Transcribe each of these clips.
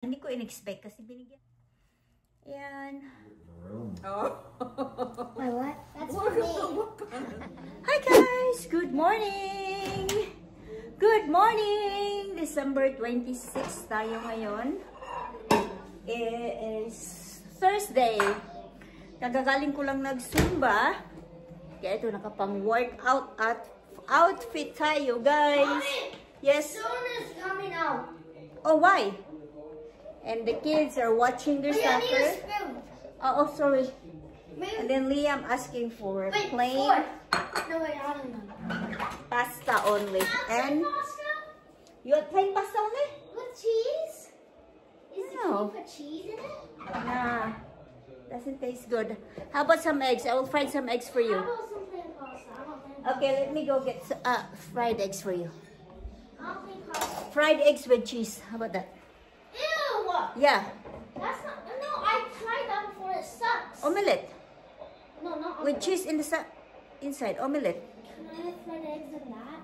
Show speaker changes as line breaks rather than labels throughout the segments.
Hindi ko in-expect kasi binigyan. Ayan.
Oh.
Wait, what? That's for me.
Hi guys! Good morning! Good morning! December 26 tayo ngayon. It is Thursday. Kagagaling ko lang nag-Zumba. Kaya ito nakapang workout at outfit tayo, guys.
Mommy,
Yes.
soon is coming out.
Oh, why? And the kids are watching their
Wait, I need a
soccer.
spoon.
Oh, sorry.
Wait,
And then Liam asking for plain
fork. No, wait, I don't know.
pasta only. And
Pasta
you want plain pasta only?
with cheese? Can
No.
you put cheese in it?
Nah, doesn't taste good. How about some eggs? I will fry some eggs for you.
How about some plain pasta? I want plain
Okay, let me go get fried eggs for you.
I want plain pasta.
Fried eggs with cheese. How about that?
Ew!
Yeah,
That's not. No, I tried that before. It sucks.
omelette
No, not
with cheese in the inside. Omelette.
Can I have fried eggs in that?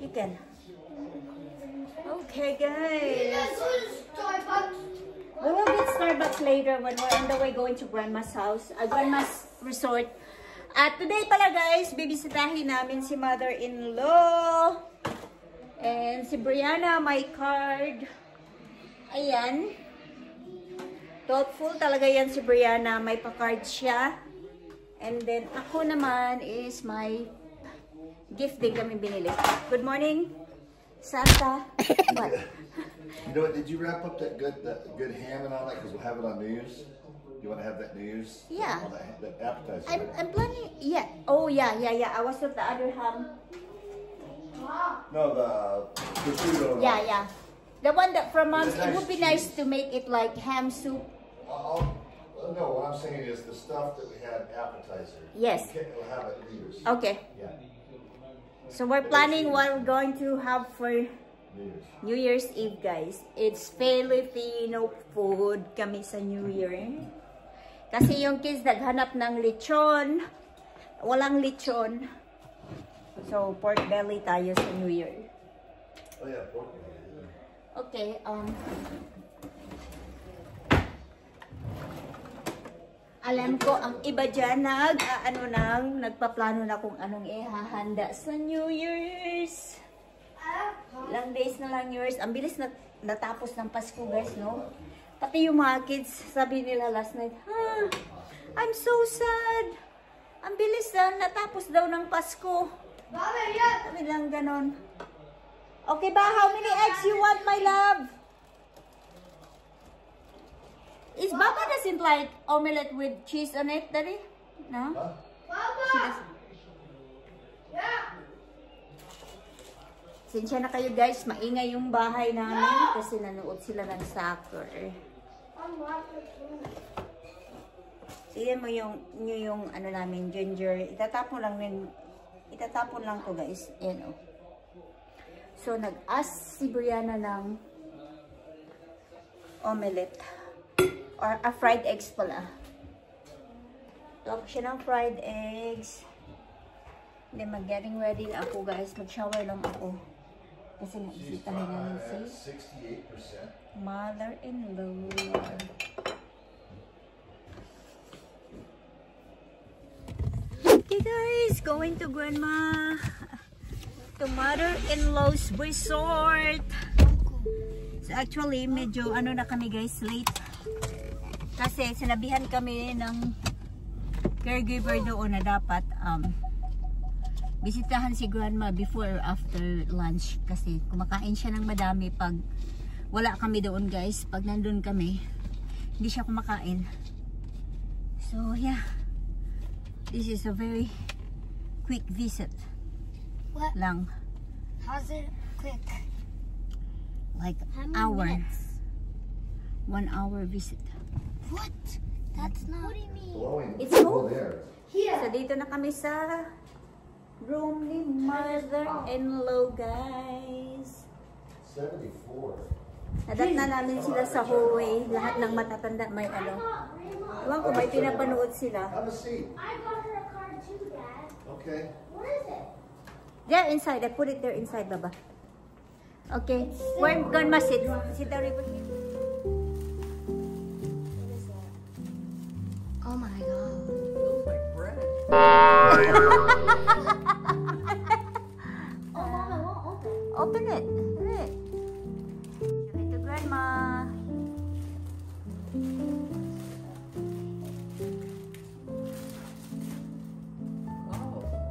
You can. Okay, guys.
go to Starbucks.
We will get Starbucks later when we're on the way going to Grandma's house, Grandma's resort. At today pala guys, bibisitahin namin si mother-in-law. And si Brianna, my card. Ayan. Thoughtful talaga yan si Brianna. May pa-card siya. And then ako naman is my gift din kami binili. Good morning, Santa. What?
You know what? Did you wrap up that good ham and all that? Because we'll have it on New Year's. You want to have that New Year's?
Yeah.
On that appetizer.
I'm planning. Yeah. Oh yeah. I was with the other ham.
No, the prosciutto.
Yeah. The one that from Mom's.
The
It
nice
would be nice
cheese.
to make it like ham soup.
No, what I'm saying is the stuff that we had appetizer.
Yes.
We'll have it New Year's.
Okay.
Yeah.
So we're planning what we're going to have for
New Year's.
New Year's Eve, guys. It's Filipino food kami sa New Year. Kasi yung kids naghanap ng lechon. Walang lechon. So, pork belly tayo sa New Year.
Oh yeah, pork.
Okay, alam ko ang iba dyan nagpaplano na kung anong ihahanda sa New Year's. Ilang days na lang New Year's. Ang bilis na natapos ng Pasko, guys, no? Pati yung mga kids, sabi nila last night, I'm so sad. Ang bilis na natapos daw ng Pasko. Sabi lang ganon. Okay ba? How many eggs you want, my love? Is Baba doesn't like omelette with cheese on it, Daddy? No?
Huh?
She doesn't. Sinsya na kayo guys, maingay yung bahay namin kasi nanood sila ng soccer. Sige mo yung ano namin, ginger. Itatapon lang to guys. Ayan o. So, nag-ask si Brianna ng omelette. Or fried eggs pala. Tapos siya ng fried eggs. Then, mag-getting ready na ako guys. Mag-shower lang ako. Kasi naisitahin namin si
68%.
mother-in-law. Okay guys, going to Grandma. To mother-in-law's resort. So actually, medyo ano na kami guys, late. Kasi sinabihan kami ng caregiver doon na dapat bisitahan si Grandma before or after lunch. Kasi kumakain siya ng madami pag wala kami doon guys. Pag nandun kami, hindi siya kumakain. So yeah, this is a very quick visit.
What?
Lang.
How's it quick?
Like
How many
hour.
minutes?
1 hour visit.
What? That's not. What do you mean?
Blowing.
It's cold.
There.
So dito na kami sa room ni mother-in-law guys.
74.
Nadat na namin sila sa hallway. Lahat ng matatanda may ano. Ewan ko, may pinapanood sila.
Have a seat.
I got her a card too, Dad.
Okay.
Where is it?
There, inside. I put it there inside, Baba. Okay. We're gonna sit. Sit down with me.
Oh, Mom, I won't open.
Open it. Open it. Give it to Grandma.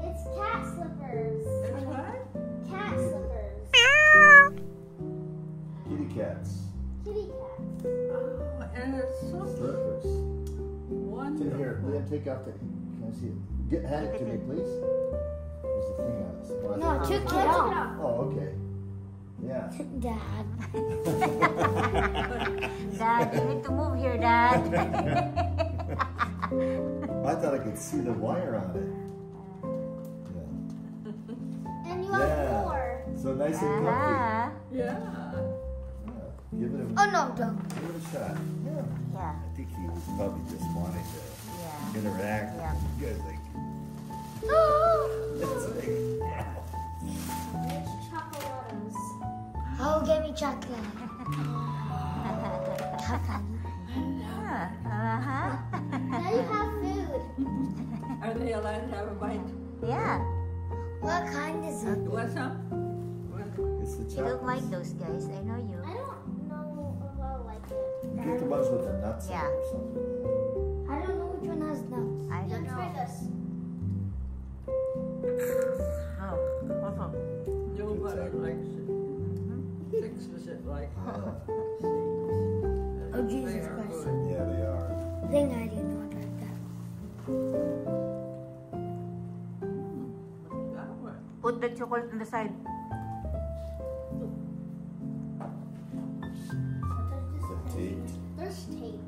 It's cat slippers.
It's what?
Cat slippers.
Kitty cats.
Kitty cats.
Oh, and it's so
Slippers. It's
wonderful.
in here. Liam, take out the. Can I see it? Hand it to me, please. There's the thing on it. Well,
No,
I
took
think-
it off.
Oh, okay. Yeah.
Dad.
Dad, you need to move here, Dad.
I thought I could see the wire on it.
And you
Yeah.
have
Yeah.
four.
So nice and comfy.
Ah,
Yeah.
Yeah. Give it a.
Oh no, don't.
Give it a shot. Yeah.
yeah,
I think he was probably just wanting to
yeah.
interact.
Yeah.
You guys like.
Oh,
It's like.
there's chocolates. Oh, give me chocolate.
Uh-huh.
Now you have food.
Are they allowed to have a bite?
Yeah,
What kind is it?
You want some?
It's the
you don't
chocolates.
like those guys. I know you.
I don't know if I like it.
Get the ones with the nuts
Yeah.
in it or something.
I don't know which one has nuts.
I don't
Try
know.
this.
Oh, awesome.
Nobody likes it. Fixes it like
Oh, Jesus
They are
Christ.
good.
Yeah, they are.
I think I did not like that.
That one.
Put the chocolate on the side.
Is that taped?
There's tape.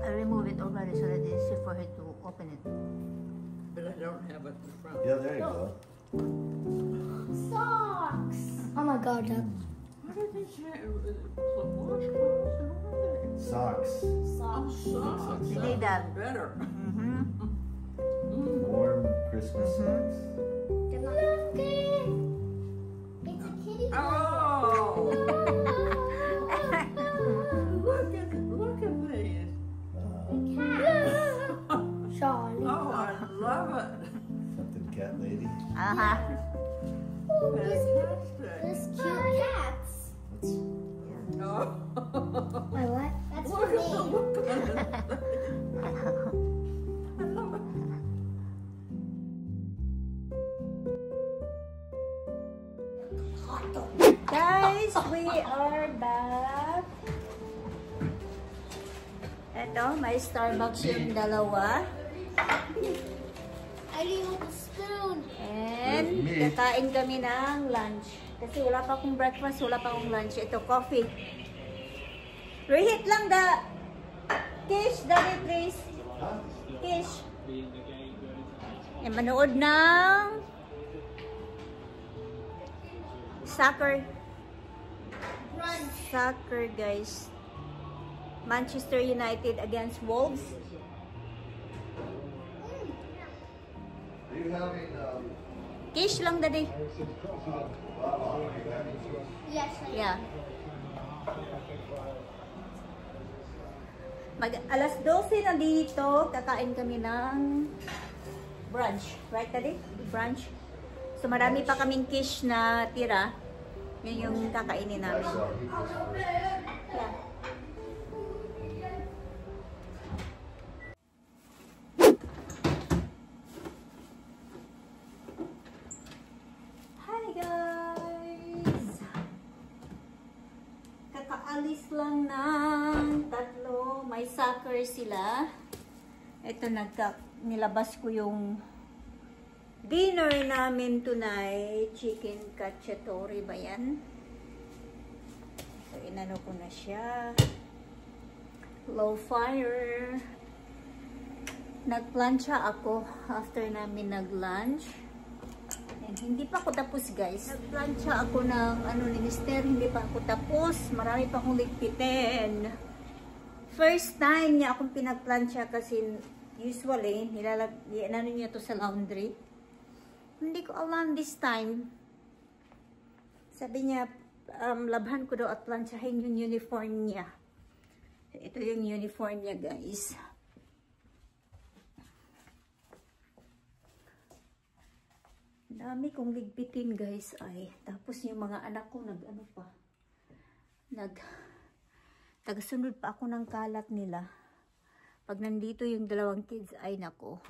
I'll remove it already so that it's easy for her to open it.
But I don't have it in front.
Yeah, there you go.
Socks. Oh my God, that
What did they say? Washcloths and what are they?
Socks.
Oh, socks.
You need that.
Better.
Mm-hmm.
Warm Christmas socks.
they're not. It's a kitty.
Oh! Look at these.
Charlie.
Oh, I love it.
Something cat lady.
Uh-huh.
Fantastic.
There's cute cats.
That's,
Oh.
Wait, what? That's
Look
for
at the
me.
look on it. I love it.
Guys, we are back. Eto, may Starbucks yung dalawa.
I didn't want the spoon.
And
With me.
kakain kami ng lunch. Kasi wala pa akong breakfast, wala pa akong lunch. Ito, coffee. Reheat lang da. Kish, daddy please. Kish. E, manood ng soccer. Soccer, guys. Manchester United against Wolves.
Are you having
Kish lang, daddy.
Yes, I
Yeah. Alas 12 na dito, kakain kami ng brunch. Right, daddy? Brunch. So, marami pa kaming kish na tira. Yun yung kakainin namin. Yeah. Hi guys! Kakaalis lang ng tatlo. May soccer sila. Ito, nilabas ko yung dinner namin tonight. Chicken cacciatore ba yan? So, inano ko na siya. Low fire. Nagplancha ako after namin nag-lunch. And hindi pa ako tapos, guys. Nagplancha ako ng ni Mister. Hindi pa ako tapos. Marami pa akong ligpitin. First time niya akong pinagplancha kasi usually, inano niya to sa laundry. Hindi ko alam this time. Sabi niya, labhan ko daw at planchahin yung uniform niya. Ito yung uniform niya, guys. Dami kong ligpitin guys ay. Tapos yung mga anak ko tagasunod pa ako ng kalat nila. Pag nandito yung dalawang kids ay nako.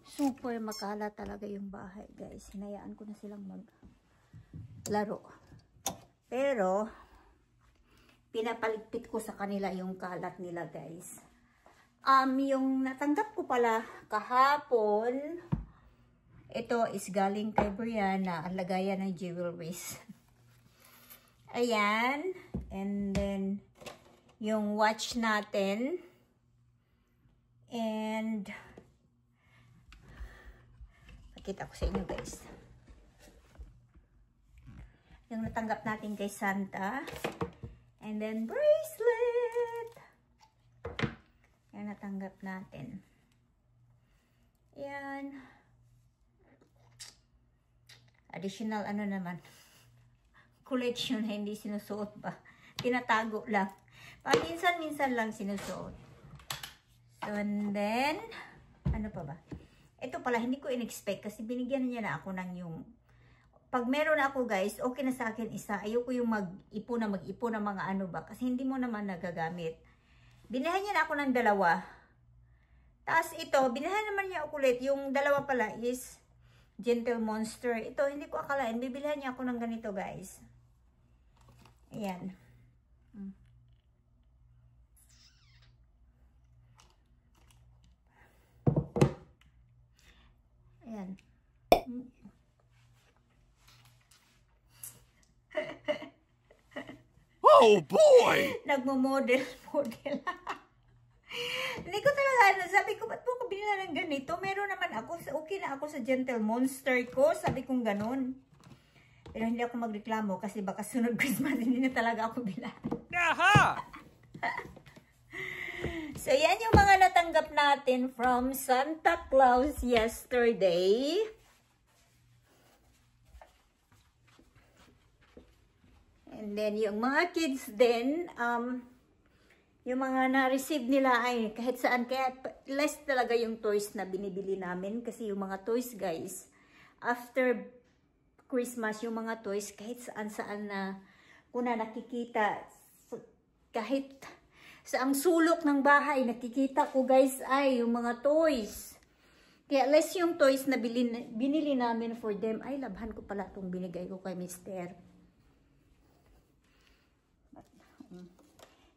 Super makalat talaga yung bahay guys. Hinayaan ko na silang maglaro. Pero pinapaligpit ko sa kanila yung kalat nila guys. Yung natanggap ko pala kahapon, ito is galing kay Brianna, ang lagayan ng jewelries. Ayan. And then, yung watch natin. And, pakita ko sa inyo guys. Yung natanggap natin kay Santa. And then, bracelet. Yung natanggap natin. Ayan. Additional naman. Collection na hindi sinusuot ba. Tinatago lang. Minsan-minsan lang sinusuot. So, and then, ano pa ba? Ito pala, hindi ko in-expect kasi binigyan niya na ako ng yung, pag meron ako guys, okay na sa akin isa. Ayoko yung mag-ipon ng mga ano ba. Kasi hindi mo naman nagagamit. Binihan niya na ako ng dalawa. Tapos ito, binihan naman niya ako ulit. Yung dalawa pala is Gentle Monster. Ito, hindi ko akalain. Bibilihan niya ako ng ganito, guys. Ayan. Ayan.
Oh, boy!
Nagmo-model. Hindi ko talaga, sabi ko, ba't mo ko binila ng ganito? Meron naman ako, okay na ako sa Gentle Monster ko. Sabi kong ganun. Pero hindi ako magreklamo kasi baka sunod Christmas, hindi na talaga ako bila.
Aha!
So, yan yung mga natanggap natin from Santa Claus yesterday. And then, yung mga kids din, yung mga na-receive nila ay kahit saan. Kaya less talaga yung toys na binibili namin. Kasi yung mga toys guys, after Christmas, yung mga toys kahit saan-saan na kuna nakikita. Kahit sa ang sulok ng bahay, nakikita ko guys ay yung mga toys. Kaya less yung toys na binili namin for them. Ay, labhan ko pala itong binigay ko kay Mister.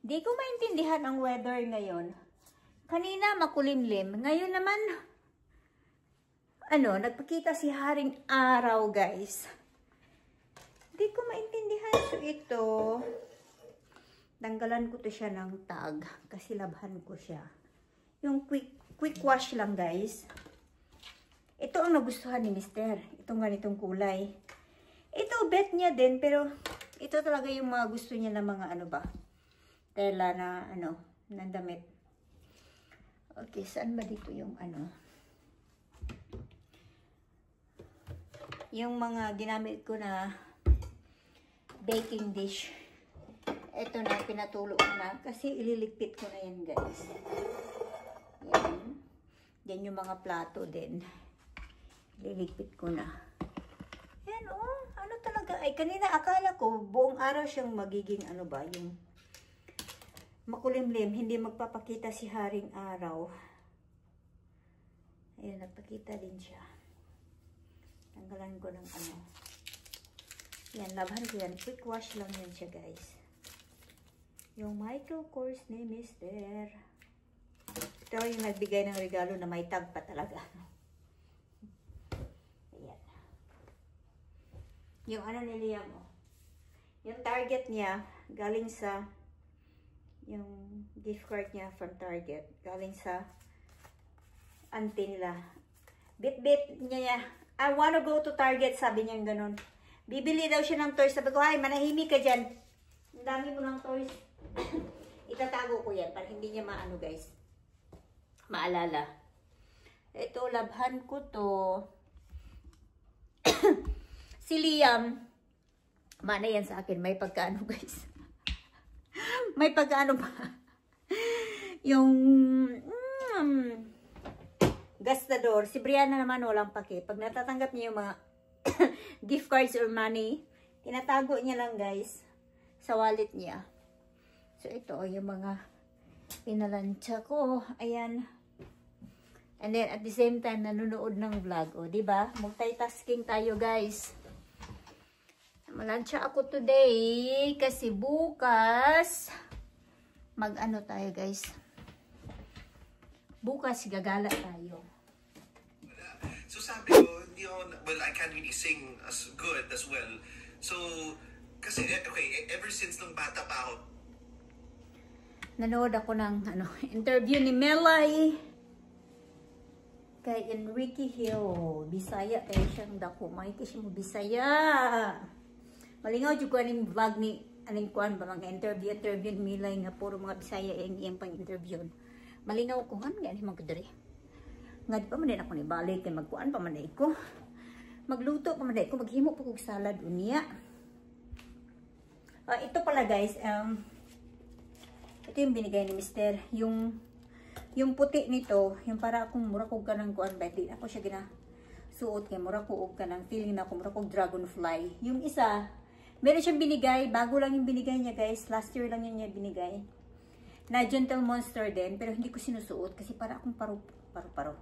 Di ko maintindihan ang weather ngayon. Kanina makulimlim. Ngayon naman, nagpakita si Haring Araw, guys. Di ko maintindihan. So, ito, tanggalan ko to siya ng tag. Kasi labhan ko siya. Yung quick wash lang, guys. Ito ang nagustuhan ni Mister. Itong ganitong kulay. Ito, bet niya din. Pero, ito talaga yung mga gusto niya na mga tela na na damit. Okay, saan ba dito yung yung mga ginamit ko na baking dish. Ito na, pinatulo ko na kasi ililigpit ko na yan guys. Yan. Yan yung mga plato din. Ililigpit ko na. Yan ano talaga. Ay, kanina akala ko buong araw siyang magiging yung makulimlim, hindi magpapakita si Haring Araw. Ayan, nagpakita din siya. Tanggalan ko ng Yan, labhan ko yan. Quick wash lang yan siya, guys. Yung Michael Kors ni Mister. Ito yung nagbigay ng regalo na may tag pa talaga. Ayan. Yung ni Liam, yung target niya, galing sa yung gift card niya from Target. Galing sa auntie nila. Bit-bit niya. I wanna go to Target. Sabi niya ganun. Bibili daw siya ng toys. Sabi ko, ay, manahimik ka dyan. Ang dami mo ng toys. Itatago ko yan para hindi niya guys. Maalala. Ito, labhan ko to. Si Liam. Mana yan sa akin. May pagkaano guys. May pagkaano pa. Yung gastador. Si Brianna naman walang pake. Pag natatanggap niya yung mga gift cards or money, tinatago niya lang guys sa wallet niya. So ito yung mga pinalansya ko. Ayan. And then at the same time nanonood ng vlog. O diba? Multitasking tayo guys. Malansya ako today kasi bukas mag-ano tayo guys. Bukas gagala tayo.
So sabi ko, hindi ako, well, I can't really sing as good as well. So, kasi, okay, ever since nung bata pa ako,
nanood ako ng interview ni Melay kay Enrique Hill. Bisaya tayo siyang dako. Makikita siya mo Bisaya. Malingaw juga ning vlog ni aning kuan ba mga interview ni Melay nga puro mga Bisaya ang iyang pang-interview. Malingaw ko han gani magdiri. Nga pa man din ako ni balik kay magkuan pa man ko. Magluto pa man ko, maghimo pa kog salad unya. Ito pala guys, ito yung binigay ni Mr. Yung puti nito, yung para akong mura kog kanang kuan ba, di ako siya ginasuot kay mura kog kanang feeling na ako mura kog dragonfly. Yung isa, meron siyang binigay, bago lang yung binigay niya guys, last year lang yun niya binigay. Na Gentle Monster din, pero hindi ko sinusuot kasi para akong paru-paro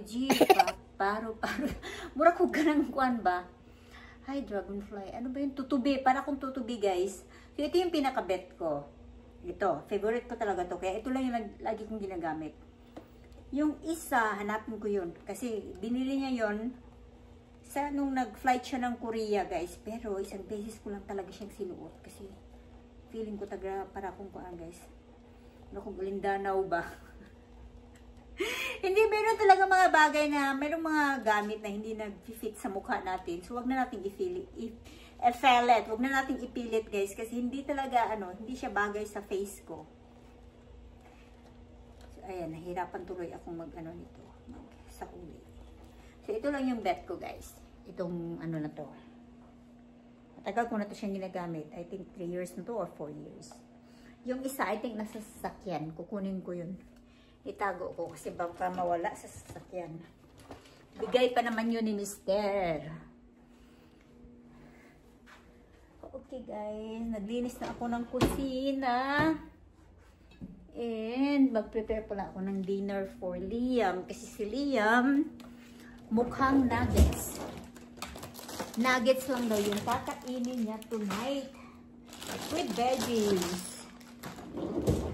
G, paru-paro. Mura ko ganang kuan ba? Hi, dragonfly. Ano ba yung tutubi? Para akong tutubi, guys. So, ito yung pinaka-bet ko. Ito, favorite ko talaga to. Kaya ito lang yung lagi kong ginagamit. Yung isa, hanapin ko yun. Kasi, binili niya yun sa nung nag-flight siya ng Korea, guys. Pero, isang beses ko lang talaga siyang sinuot. Kasi, feeling ko taga para akong kuan, guys. Ano kung Lindanaw ba? Hindi, meron talaga mga bagay na, merong mga gamit na hindi nag-fit sa mukha natin. So, wag na natin i-filet. Wag na natin ipilit, guys. Kasi hindi talaga, hindi siya bagay sa face ko. So, ayan, nahirapan tuloy akong nito. Sa uli. So, ito lang yung bet ko, guys. Itong, na to. Matagal ko na to siyang ginagamit. I think 3 years na to or 4 years. Yung isa, I think nasa sasakyan. Kukunin ko yun. Itago ko kasi baka mawala sa sasakyan. Bigay pa naman yun ni Mr. Okay guys, naglinis na ako ng kusina. And mag-prepare pala ako ng dinner for Liam. Kasi si Liam, mukhang nuggets. Nuggets lang daw yung kakainin niya tonight. With veggies.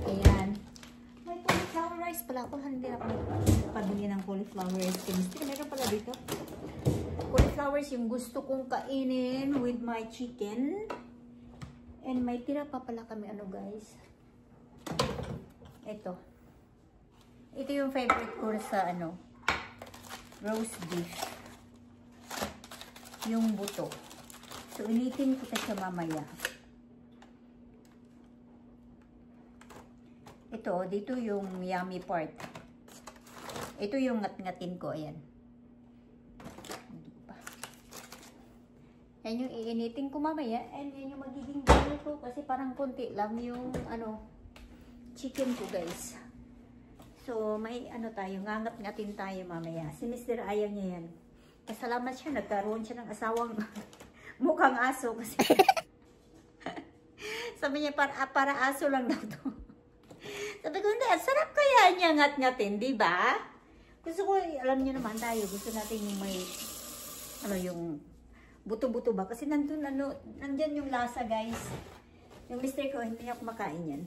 Ayan. Cauliflower rice pala ako. Hindi ako pabili ng cauliflower rice. Meron pala dito. Cauliflowers yung gusto kong kainin with my chicken. And may tira pa pala kami guys. Ito. Ito yung favorite ko sa roast beef. Yung buto. So, initin ko siya mamaya. Ito, dito yung yummy part. Ito yung ngat-ngatin ko, ayan. Yan yung iinitin ko mamaya, and yan yung magiging dinner ko, kasi parang konti lang yung, chicken ko, guys. So, may tayo, ngangat-ngatin tayo mamaya. Si Mr. ayaw niya yan. Pasalamat siya, nagkaroon siya ng asawang mukhang aso, kasi sabi niya, para aso lang daw to. Sabi ko, hindi, sarap kaya niya ngat-ngatin, di ba? Gusto ko, alam niyo naman tayo, gusto natin yung may, yung buto-buto ba? Kasi nandyan yung lasa, guys. Yung mister ko, hindi niya kumakain yan.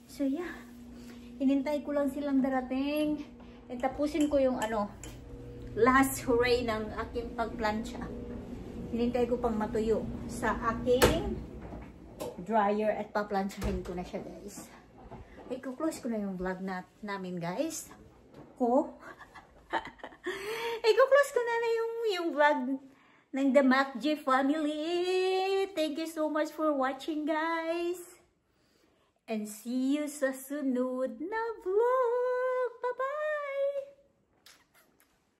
So, yeah. Hinintay ko lang silang darating. And tapusin ko yung, last hooray ng aking pagplansya. Hinintay ko pang matuyo sa aking dryer at paplansyahin ko na siya, guys. I-close ko na yung vlog namin, guys. I-close ko na yung vlog ng The MacG family. Thank you so much for watching, guys. And see you sa sunod na vlog.